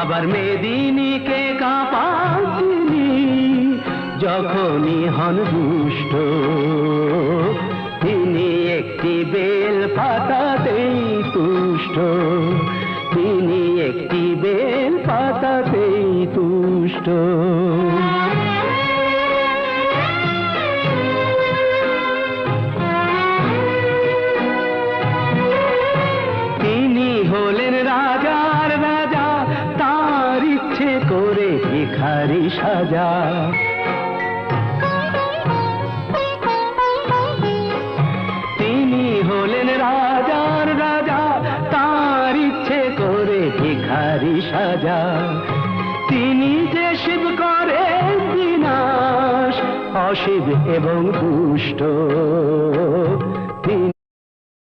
আবার মেদিনীকে কাঁপান তিনি যখনই হন দুষ্ট। তিনি একটি বেল পাতাতেই তুষ্ট, তিনি একটি বেল পাতাতেই তুষ্ট। তিনি হলেন রাজার রাজা, তার ইচ্ছে করে ভিখারি সাজা। তিনি হলেন রাজার রাজা, তার ইচ্ছে করে ভিখারি সাজা। তিনি যে শিব করে বিনাশ, অশিব এবং দুষ্ট।